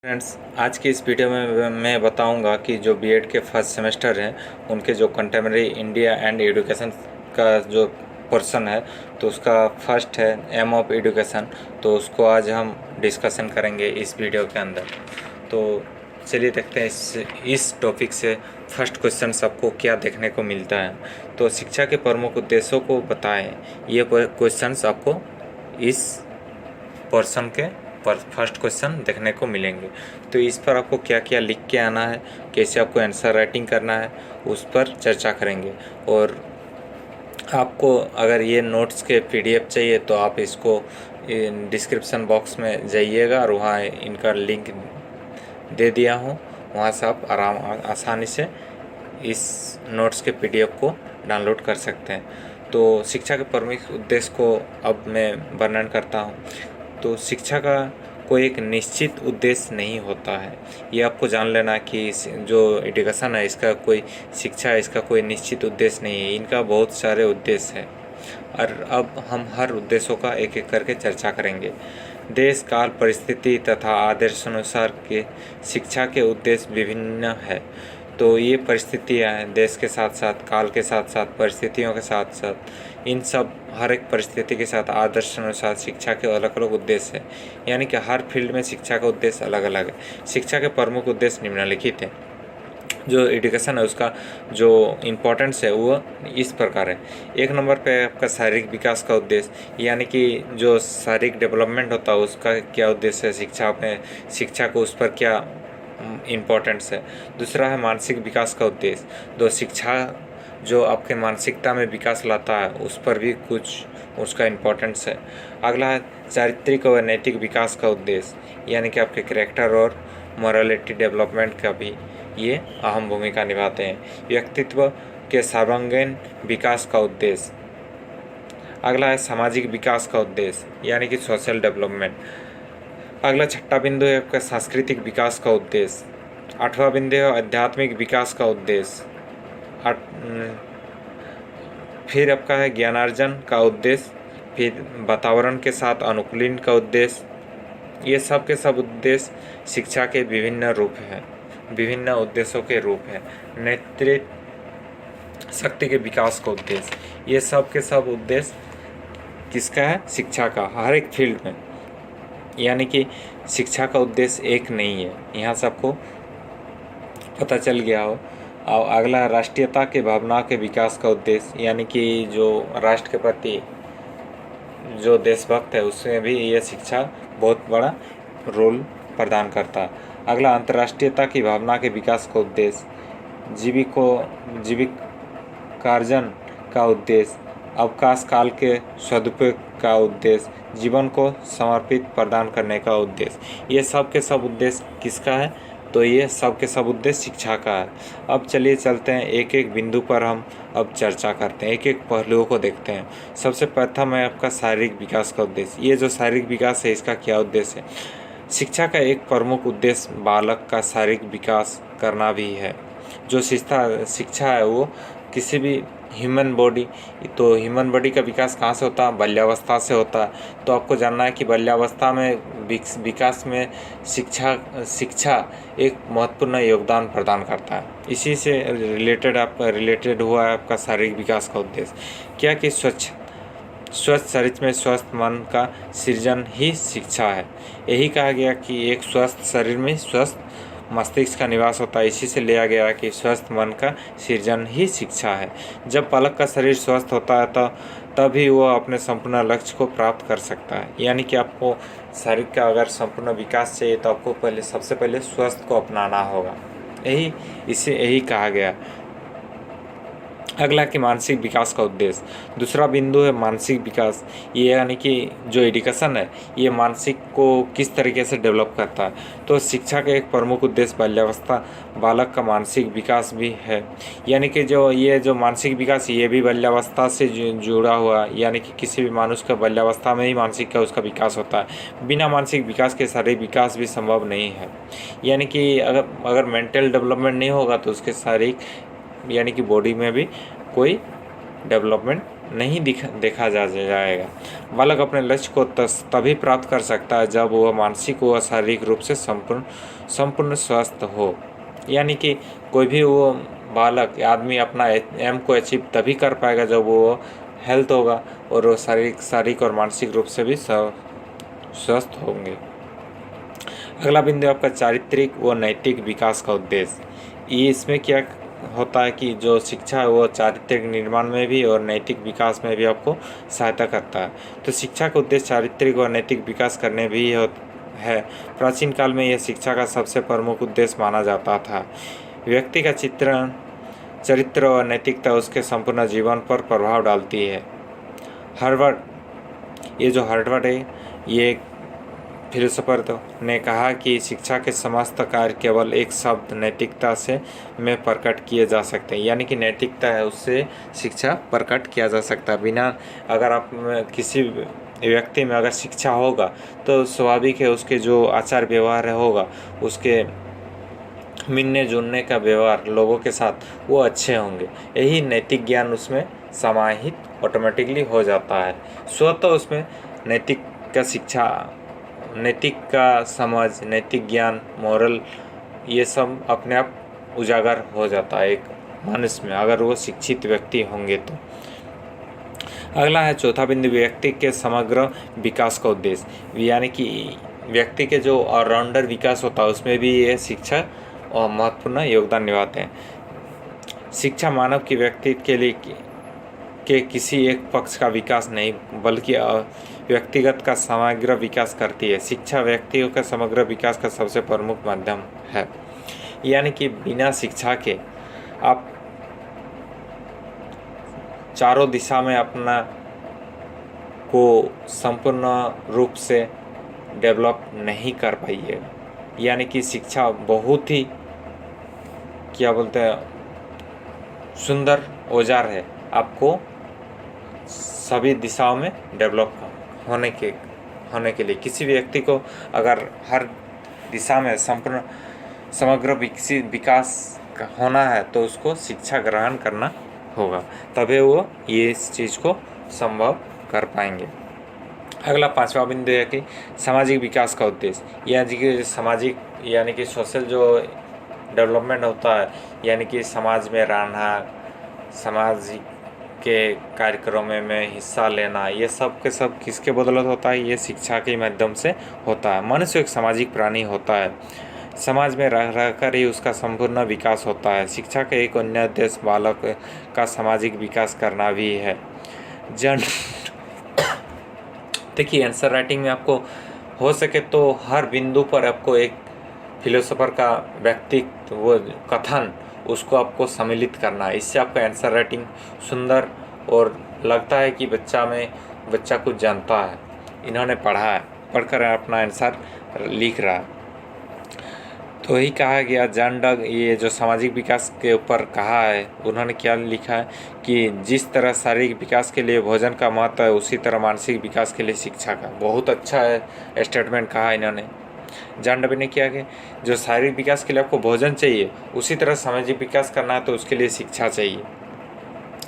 Friends, आज की इस वीडियो में मैं बताऊंगा कि जो बीएड के फर्स्ट सेमेस्टर हैं उनके जो कंटेम्प्रेरी इंडिया एंड एजुकेशन का जो पोर्शन है तो उसका फर्स्ट है एम ऑफ एजुकेशन। तो उसको आज हम डिस्कशन करेंगे इस वीडियो के अंदर। तो चलिए देखते हैं इस टॉपिक से फर्स्ट क्वेश्चन सबको क्या देखने को मिलता है। तो शिक्षा के प्रमुख उद्देश्यों को बताएं। ये क्वेश्चंस आपको इस पोर्शन के पर फर्स्ट क्वेश्चन देखने को मिलेंगे। तो इस पर आपको क्या क्या लिख के आना है, कैसे आपको आंसर राइटिंग करना है, उस पर चर्चा करेंगे। और आपको अगर ये नोट्स के पीडीएफ चाहिए तो आप इसको डिस्क्रिप्शन बॉक्स में जाइएगा और वहाँ इनका लिंक दे दिया हूँ, वहाँ से आप आसानी से इस नोट्स के पीडीएफ को डाउनलोड कर सकते हैं। तो शिक्षा के प्रमुख उद्देश्य को अब मैं वर्णन करता हूँ। तो शिक्षा का कोई एक निश्चित उद्देश्य नहीं होता है, ये आपको जान लेना कि जो एजुकेशन है इसका कोई शिक्षा है इसका कोई निश्चित उद्देश्य नहीं है, इनका बहुत सारे उद्देश्य हैं। और अब हम हर उद्देश्यों का एक एक करके चर्चा करेंगे। देश काल परिस्थिति तथा आदर्श अनुसार के शिक्षा के उद्देश्य विभिन्न है। तो ये परिस्थितियाँ हैं, देश के साथ साथ काल के साथ साथ परिस्थितियों के साथ साथ इन सब हर एक परिस्थिति के साथ आदर्श अनुसार शिक्षा के अलग अलग उद्देश्य हैं। यानी कि हर फील्ड में शिक्षा का उद्देश्य अलग अलग है। शिक्षा के प्रमुख उद्देश्य निम्नलिखित हैं। जो एजुकेशन है उसका जो इम्पोर्टेंस है वो इस प्रकार है। एक नंबर पे आपका शारीरिक विकास का उद्देश्य, यानी कि जो शारीरिक डेवलपमेंट होता है उसका क्या उद्देश्य है, शिक्षा को उस पर क्या इम्पोर्टेंस है। दूसरा है मानसिक विकास का उद्देश्य, तो शिक्षा जो आपके मानसिकता में विकास लाता है उस पर भी कुछ उसका इम्पोर्टेंस है। अगला है चारित्रिक और नैतिक विकास का उद्देश्य, यानी कि आपके कैरेक्टर और मोरालिटी डेवलपमेंट का भी ये अहम भूमिका निभाते हैं। व्यक्तित्व के सर्वांगीण विकास का उद्देश्य। अगला है सामाजिक विकास का उद्देश्य, यानी कि सोशल डेवलपमेंट। अगला छठा बिंदु है आपका सांस्कृतिक विकास का उद्देश्य। आठवां बिंदु है आध्यात्मिक विकास का उद्देश्य। फिर आपका है ज्ञानार्जन का उद्देश्य, फिर वातावरण के साथ अनुकूलन का उद्देश्य। ये सब के सब उद्देश्य शिक्षा के विभिन्न रूप हैं, विभिन्न उद्देश्यों के रूप हैं। नेतृत्व शक्ति के विकास का उद्देश्य, ये सब के सब उद्देश्य किसका है, शिक्षा का, हर एक फील्ड में। यानी कि शिक्षा का उद्देश्य एक नहीं है, यहाँ से आपको पता चल गया हो। और अगला राष्ट्रीयता के भावना के विकास का उद्देश्य, यानी कि जो राष्ट्र के प्रति जो देशभक्त है उसमें भी यह शिक्षा बहुत बड़ा रोल प्रदान करता है। अगला अंतर्राष्ट्रीयता की भावना के विकास का उद्देश्य, जीविकार्जन का उद्देश्य, अवकाश काल के सदुपयोग का उद्देश्य, जीवन को समर्पित प्रदान करने का उद्देश्य। ये सब के सब उद्देश्य किसका है, तो ये सब के सब उद्देश्य शिक्षा का है। अब चलिए चलते हैं एक एक बिंदु पर हम अब चर्चा करते हैं, एक एक पहलुओं को देखते हैं। सबसे प्रथम है आपका शारीरिक विकास का उद्देश्य। ये जो शारीरिक विकास है इसका क्या उद्देश्य है। शिक्षा का एक प्रमुख उद्देश्य बालक का शारीरिक विकास करना भी है। जो शिक्षा है वो किसी भी ह्यूमन बॉडी, तो ह्यूमन बॉडी का विकास कहाँ से होता है, बाल्यावस्था से होता है। तो आपको जानना है कि बाल्यावस्था में विकास में शिक्षा एक महत्वपूर्ण योगदान प्रदान करता है। इसी से रिलेटेड हुआ है आपका शारीरिक विकास का उद्देश्य। क्या कि स्वस्थ शरीर में स्वस्थ मन का सृजन ही शिक्षा है। यही कहा गया कि एक स्वस्थ शरीर में स्वस्थ मस्तिष्क का निवास होता है। इसी से लिया गया कि स्वस्थ मन का सृजन ही शिक्षा है। जब बालक का शरीर स्वस्थ होता है तो तभी वो अपने संपूर्ण लक्ष्य को प्राप्त कर सकता है। यानी कि आपको शरीर का अगर संपूर्ण विकास चाहिए तो आपको सबसे पहले स्वस्थ को अपनाना होगा। यही कहा गया। अगला कि मानसिक विकास का उद्देश्य। दूसरा बिंदु है मानसिक विकास। ये यानी कि जो एजुकेशन है ये मानसिक को किस तरीके से डेवलप करता है। तो शिक्षा का एक प्रमुख उद्देश्य बाल्यावस्था बालक का मानसिक विकास भी है। यानी कि जो मानसिक विकास ये भी बाल्यावस्था से जुड़ा हुआ, यानी कि किसी भी मनुष्य का बाल्यावस्था में ही मानसिक का उसका विकास होता है। बिना मानसिक विकास के शारीरिक विकास भी संभव नहीं है। यानी कि अगर मेंटल डेवलपमेंट नहीं होगा तो उसके शारीरिक यानी कि बॉडी में भी कोई डेवलपमेंट नहीं देखा जा जाएगा। बालक अपने लक्ष्य को तभी प्राप्त कर सकता है जब वह मानसिक व शारीरिक रूप से संपूर्ण स्वस्थ हो। यानी कि कोई भी वो बालक आदमी अपना एम को अचीव तभी कर पाएगा जब वो हेल्थ होगा और वो शारीरिक और मानसिक रूप से भी स्वस्थ होंगे। अगला बिंदु आपका चारित्रिक व नैतिक विकास का उद्देश्य। ये इसमें क्या होता है कि जो शिक्षा है वो चारित्रिक निर्माण में भी और नैतिक विकास में भी आपको सहायता करता है। तो शिक्षा का उद्देश्य चारित्रिक व नैतिक विकास करने भी है। प्राचीन काल में यह शिक्षा का सबसे प्रमुख उद्देश्य माना जाता था। व्यक्ति का चरित्र और नैतिकता उसके संपूर्ण जीवन पर प्रभाव डालती है। हार्वर्ड है, ये फिलोसोफर ने कहा कि शिक्षा के समस्त कार्य केवल एक शब्द नैतिकता से में प्रकट किए जा सकते हैं। यानी कि नैतिकता है उससे शिक्षा प्रकट किया जा सकता है। बिना अगर आप किसी व्यक्ति में अगर शिक्षा होगा तो स्वाभाविक है उसके जो आचार व्यवहार होगा, उसके मिलने जुलने का व्यवहार लोगों के साथ वो अच्छे होंगे। यही नैतिक ज्ञान उसमें समाहित ऑटोमेटिकली हो जाता है। स्वतः उसमें नैतिक का शिक्षा, नैतिक का समझ, नैतिक ज्ञान, मोरल, ये सब अपने आप उजागर हो जाता है एक मनुष्य में अगर वो शिक्षित व्यक्ति होंगे तो। अगला है चौथा बिंदु, व्यक्ति के समग्र विकास का उद्देश्य। यानी कि व्यक्ति के जो ऑलराउंडर विकास होता है उसमें भी ये शिक्षा और महत्वपूर्ण योगदान निभाते हैं। शिक्षा मानव की व्यक्तित्व के लिए के किसी एक पक्ष का विकास नहीं बल्कि व्यक्तिगत का समग्र विकास करती है। शिक्षा व्यक्तियों का समग्र विकास का सबसे प्रमुख माध्यम है। यानी कि बिना शिक्षा के आप चारों दिशा में अपना को संपूर्ण रूप से डेवलप नहीं कर पाइएगा। यानी कि शिक्षा बहुत ही क्या बोलते हैं सुंदर औजार है आपको सभी दिशाओं में डेवलप होने के लिए। किसी भी व्यक्ति को अगर हर दिशा में संपूर्ण समग्र विकास होना है तो उसको शिक्षा ग्रहण करना होगा, तभी वो ये इस चीज़ को संभव कर पाएंगे। अगला पांचवा बिंदु है कि सामाजिक विकास का उद्देश्य। यानी कि सामाजिक यानी कि सोशल जो डेवलपमेंट होता है, यानी कि समाज में रहना, समाज के कार्यक्रमों में हिस्सा लेना, ये सब के सब किसके बदौलत होता है? ये शिक्षा के माध्यम से होता है। मनुष्य एक सामाजिक प्राणी होता है, समाज में रहकर ही उसका संपूर्ण विकास होता है। शिक्षा का एक अन्य उद्देश्य बालक का सामाजिक विकास करना भी है। देखिए आंसर राइटिंग में आपको हो सके तो हर बिंदु पर आपको एक फिलोसोफर का व्यक्तित्व वो कथन उसको आपको सम्मिलित करना है। इससे आपका आंसर राइटिंग सुंदर और लगता है कि बच्चा कुछ जानता है, इन्होंने पढ़ा है, पढ़कर अपना आंसर लिख रहा है। तो यही कहा गया जॉन डग ये जो सामाजिक विकास के ऊपर कहा है, उन्होंने क्या लिखा है कि जिस तरह शारीरिक विकास के लिए भोजन का महत्व है उसी तरह मानसिक विकास के लिए शिक्षा का। बहुत अच्छा है स्टेटमेंट कहा इन्होंने। जॉन डबी ने किया कि जो शारीरिक विकास के लिए आपको भोजन चाहिए उसी तरह सामाजिक विकास करना है तो उसके लिए शिक्षा चाहिए।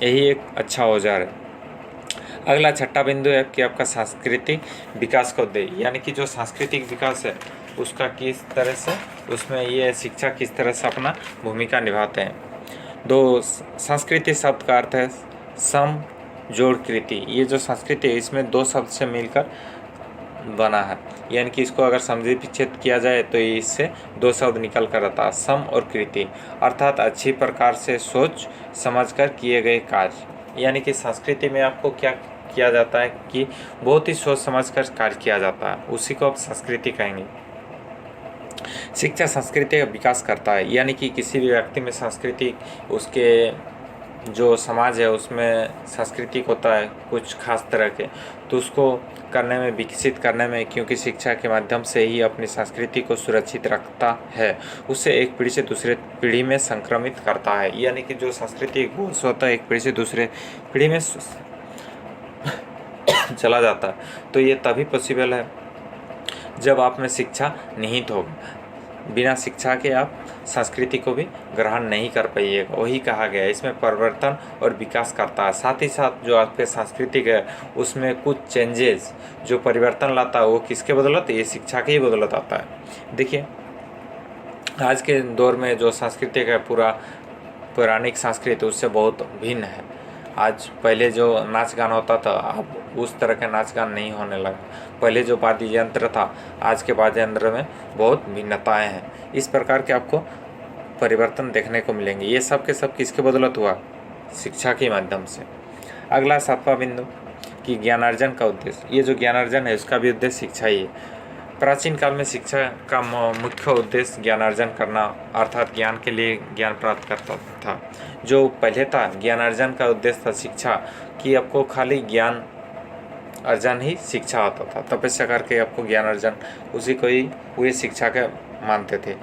यही एक अच्छा औजार है। अगला छठा बिंदु है कि आपका सांस्कृतिक विकास का उद्देश्य। यानी कि जो सांस्कृतिक विकास है उसका किस तरह से उसमें ये शिक्षा किस तरह से अपना भूमिका निभाते हैं। दो संस्कृति शब्द का अर्थ है सम जोड़ कृति। ये जो संस्कृति है इसमें दो शब्द से मिलकर बना है, यानी कि इसको अगर समझे विच्छेद किया जाए तो इससे दो शब्द निकल कर आता है, सम और कृति, अर्थात अच्छी प्रकार से सोच समझकर किए गए कार्य। यानी कि संस्कृति में आपको क्या किया जाता है कि बहुत ही सोच समझकर कार्य किया जाता है, उसी को आप संस्कृति कहेंगे। शिक्षा संस्कृति का विकास करता है। यानी कि किसी भी व्यक्ति में संस्कृति, उसके जो समाज है उसमें सांस्कृतिक होता है कुछ खास तरह के, तो उसको करने में, विकसित करने में, क्योंकि शिक्षा के माध्यम से ही अपनी संस्कृति को सुरक्षित रखता है, उसे एक पीढ़ी से दूसरे पीढ़ी में संक्रमित करता है। यानी कि जो संस्कृति वो स्वतः एक पीढ़ी से दूसरे पीढ़ी में चला जाता है। तो ये तभी पॉसिबल है जब आप में शिक्षा निहित होगी। बिना शिक्षा के आप संस्कृति को भी ग्रहण नहीं कर पाइएगा। वही कहा गया है, इसमें परिवर्तन और विकास करता है। साथ ही साथ जो आपके सांस्कृतिक है उसमें कुछ चेंजेस जो परिवर्तन लाता है वो किसके बदौलत? ये शिक्षा के ही बदौलत आता है। देखिए आज के दौर में जो सांस्कृतिक है पूरा पौराणिक संस्कृति उससे बहुत भिन्न है। आज पहले जो नाच गान होता था अब उस तरह का नाच गान नहीं होने लगा। पहले जो वाद्य यंत्र था आज के वाद्य यंत्र में बहुत भिन्नताएं हैं। इस प्रकार के आपको परिवर्तन देखने को मिलेंगे। ये सब के सब किसके बदौलत हुआ? शिक्षा के माध्यम से। अगला 7वां बिंदु कि ज्ञानार्जन का उद्देश्य। ये जो ज्ञानार्जन है उसका भी उद्देश्य शिक्षा ही है। प्राचीन काल में शिक्षा का मुख्य उद्देश्य ज्ञानार्जन करना अर्थात ज्ञान के लिए ज्ञान प्राप्त करता था। जो पहले था ज्ञानार्जन का उद्देश्य था शिक्षा कि आपको खाली ज्ञान अर्जन ही शिक्षा होता था। तपस्या करके आपको ज्ञान अर्जन उसी को ही वे शिक्षा के मानते थे।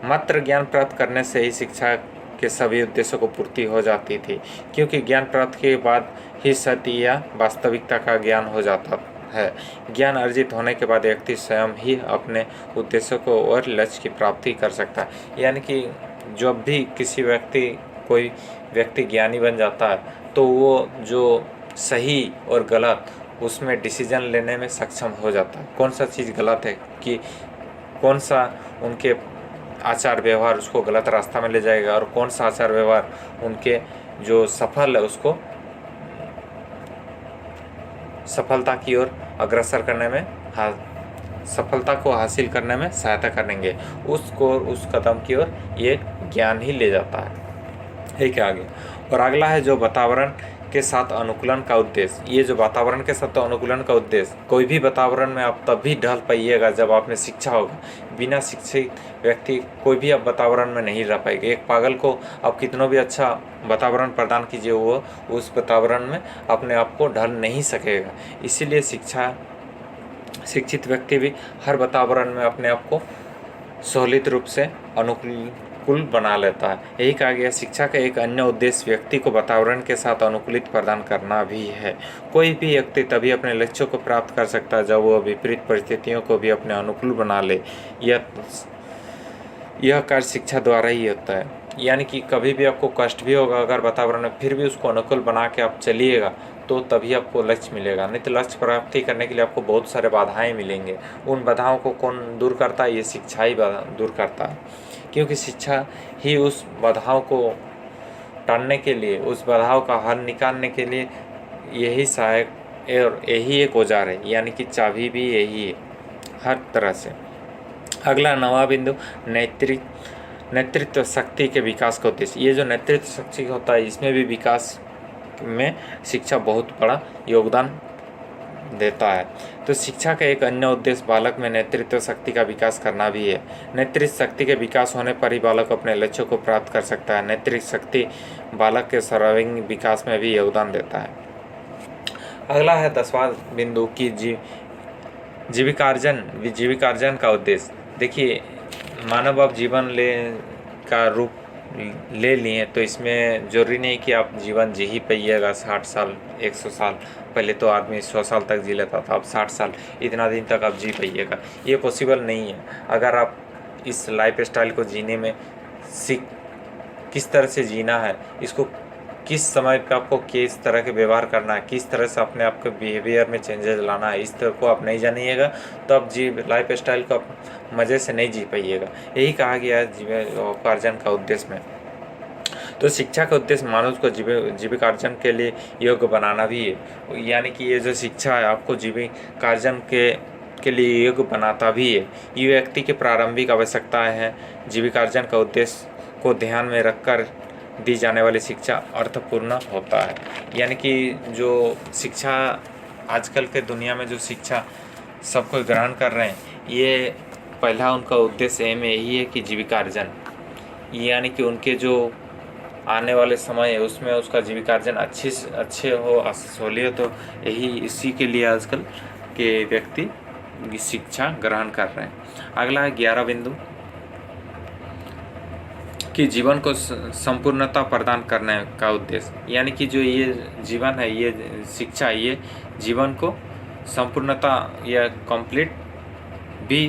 मात्र ज्ञान प्राप्त करने से ही शिक्षा के सभी उद्देश्यों को पूर्ति हो जाती थी, क्योंकि ज्ञान प्राप्त के बाद ही सत्य या वास्तविकता का ज्ञान हो जाता है। ज्ञान अर्जित होने के बाद व्यक्ति स्वयं ही अपने उद्देश्यों को और लक्ष्य की प्राप्ति कर सकता है। यानी कि जब भी कोई व्यक्ति ज्ञानी बन जाता है तो वो जो सही और गलत उसमें डिसीजन लेने में सक्षम हो जाता है। कौन सा चीज़ गलत है कि कौन सा उनके आचार व्यवहार उसको गलत रास्ता में ले जाएगा और कौन सा आचार व्यवहार उनके जो सफल है उसको सफलता की ओर अग्रसर करने में सफलता को हासिल करने में सहायता करेंगे। उस कदम की ओर ये ज्ञान ही ले जाता है। ठीक है आगे। और अगला है जो वातावरण के साथ अनुकूलन का उद्देश्य। ये जो वातावरण के साथ अनुकूलन का उद्देश्य, कोई भी वातावरण में आप तभी ढल पाइएगा जब आप में शिक्षा होगा। बिना शिक्षित व्यक्ति कोई भी आप वातावरण में नहीं रह पाएगा। एक पागल को आप कितना भी अच्छा वातावरण प्रदान कीजिए वो उस वातावरण में अपने आप को ढल नहीं सकेगा। इसीलिए शिक्षित व्यक्ति भी हर वातावरण में अपने आप को सहूलित रूप से अनुकूल बना लेता है। यही कहा गया शिक्षा का एक अन्य उद्देश्य व्यक्ति को वातावरण के साथ अनुकूलित प्रदान करना भी है। कोई भी व्यक्ति तभी अपने लक्ष्यों को प्राप्त कर सकता है जब वह विपरीत परिस्थितियों को भी अपने अनुकूल बना ले। यह कार्य शिक्षा द्वारा ही होता है। यानी कि कभी भी आपको कष्ट भी होगा अगर वातावरण में, फिर भी उसको अनुकूल बना के आप चलिएगा तो तभी आपको लक्ष्य मिलेगा। नहीं तो लक्ष्य प्राप्ति करने के लिए आपको बहुत सारे बाधाएं मिलेंगे। उन बाधाओं को कौन दूर करता है? ये शिक्षा ही दूर करता है, क्योंकि शिक्षा ही उस बाधाओं को टालने के लिए, उस बाधाओं का हल निकालने के लिए यही सहायक और यही एक औजार है। यानी कि चाबी भी यही है हर तरह से। अगला 9वां बिंदु नेतृत्व शक्ति के विकास का उद्देश्य। ये जो नेतृत्व शक्ति होता है इसमें भी विकास में शिक्षा बहुत बड़ा योगदान देता है। तो शिक्षा का एक अन्य उद्देश्य बालक में नेतृत्व शक्ति का विकास करना भी है। नेतृत्व शक्ति के विकास होने पर ही बालक अपने लक्ष्यों को प्राप्त कर सकता है। नेतृत्व शक्ति बालक के सर्वांगीण विकास में भी योगदान देता है। अगला है 10वां बिंदु की जीविकार्जन का उद्देश्य। देखिए मानव अब जीवन का रूप ले लिए तो इसमें ज़रूरी नहीं कि आप जीवन जी ही पाइएगा 60 साल 100 साल। पहले तो आदमी 100 साल तक जी लेता था, अब 60 साल इतना दिन तक आप जी पाइएगा, ये पॉसिबल नहीं है। अगर आप इस लाइफ स्टाइल को जीने में किस तरह से जीना है, इसको किस समय पे आपको किस तरह के व्यवहार करना है, किस तरह से अपने आप के बिहेवियर में चेंजेस लाना है, इस तरह को आप नहीं जानिएगा तो आप लाइफ स्टाइल को आप मज़े से नहीं जी पाइएगा। यही कहा गया है जीविकार्जन का उद्देश्य में। तो शिक्षा का उद्देश्य मानव को जीविकार्जन के लिए योग्य बनाना भी है। यानी कि ये जो शिक्षा है आपको जीविकार्जन के लिए योग्य बनाता भी है। ये व्यक्ति की प्रारंभिक आवश्यकताएं हैं। जीविकार्जन का उद्देश्य को ध्यान में रखकर दी जाने वाली शिक्षा अर्थपूर्ण होता है। यानी कि जो शिक्षा आजकल के दुनिया में जो शिक्षा सब कोई ग्रहण कर रहे हैं, ये पहला उनका उद्देश्य एम यही है कि जीविकार्जन, यानी कि उनके जो आने वाले समय है उसमें उसका जीविकार्जन अच्छे हो, सहूलियत हो। यही इसी के लिए आजकल के व्यक्ति शिक्षा ग्रहण कर रहे हैं। अगला है 11 बिंदु कि जीवन को संपूर्णता प्रदान करने का उद्देश्य। यानी कि जो ये जीवन है, ये शिक्षा, ये जीवन को संपूर्णता या कंप्लीट भी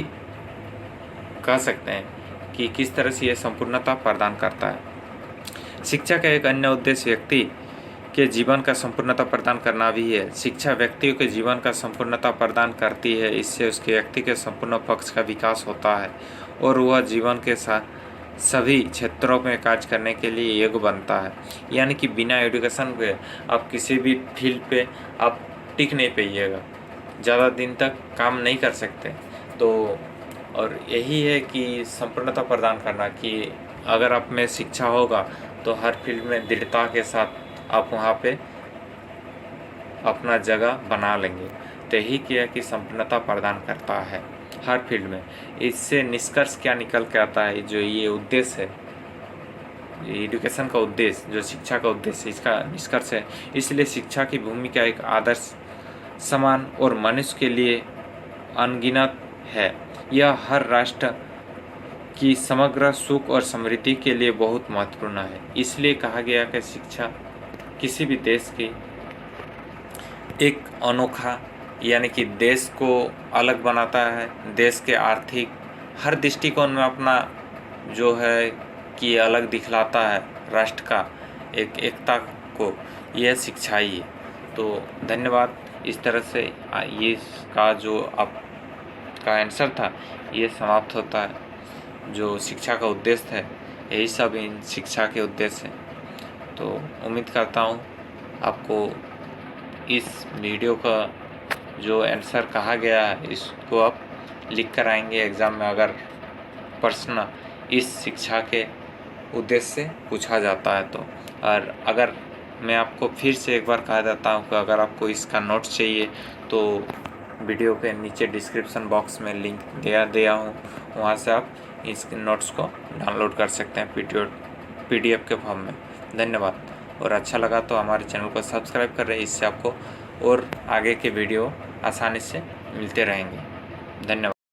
कह सकते हैं। कि किस तरह से ये संपूर्णता प्रदान करता है। शिक्षा का एक अन्य उद्देश्य व्यक्ति के जीवन का संपूर्णता प्रदान करना भी है। शिक्षा व्यक्तियों के जीवन का संपूर्णता प्रदान करती है। इससे उसके व्यक्ति के संपूर्ण पक्ष का विकास होता है और वह जीवन के साथ सभी क्षेत्रों में कार्य करने के लिए योग्य बनता है। यानी कि बिना एजुकेशन के आप किसी भी फील्ड पे आप टिक नहीं पाइएगा, ज़्यादा दिन तक काम नहीं कर सकते। तो और यही है कि संपूर्णता प्रदान करना, कि अगर आप में शिक्षा होगा तो हर फील्ड में दृढ़ता के साथ आप वहाँ पे अपना जगह बना लेंगे। तो यही किया कि संपूर्णता प्रदान करता है हर फील्ड में। इससे निष्कर्ष क्या निकल के आता है, जो ये उद्देश्य है एजुकेशन का उद्देश्य, जो शिक्षा का उद्देश्य, इसका निष्कर्ष है। इसलिए शिक्षा की भूमिका एक आदर्श, समान और मनुष्य के लिए अनगिनत है। यह हर राष्ट्र की समग्र सुख और समृद्धि के लिए बहुत महत्वपूर्ण है। इसलिए कहा गया कि शिक्षा किसी भी देश की एक अनोखा, यानी कि देश को अलग बनाता है। देश के आर्थिक हर दृष्टिकोण में अपना जो है कि अलग दिखलाता है राष्ट्र का एक एकता को, यह शिक्षा ही है। तो धन्यवाद। इस तरह से ये इसका जो आपका आंसर था ये समाप्त होता है। जो शिक्षा का उद्देश्य है, यही सब इन शिक्षा के उद्देश्य हैं। तो उम्मीद करता हूँ आपको इस वीडियो का जो आंसर कहा गया है इसको आप लिख कर आएंगे एग्ज़ाम में, अगर प्रश्न इस शिक्षा के उद्देश्य से पूछा जाता है तो। और अगर मैं आपको फिर से एक बार कहा देता हूँ कि अगर आपको इसका नोट्स चाहिए तो वीडियो के नीचे डिस्क्रिप्शन बॉक्स में लिंक दिया हूँ, वहाँ से आप इस नोट्स को डाउनलोड कर सकते हैं PDF के फॉर्म में। धन्यवाद। और अच्छा लगा तो हमारे चैनल को सब्सक्राइब कर रहे हैं, इससे आपको और आगे के वीडियो आसानी से मिलते रहेंगे। धन्यवाद।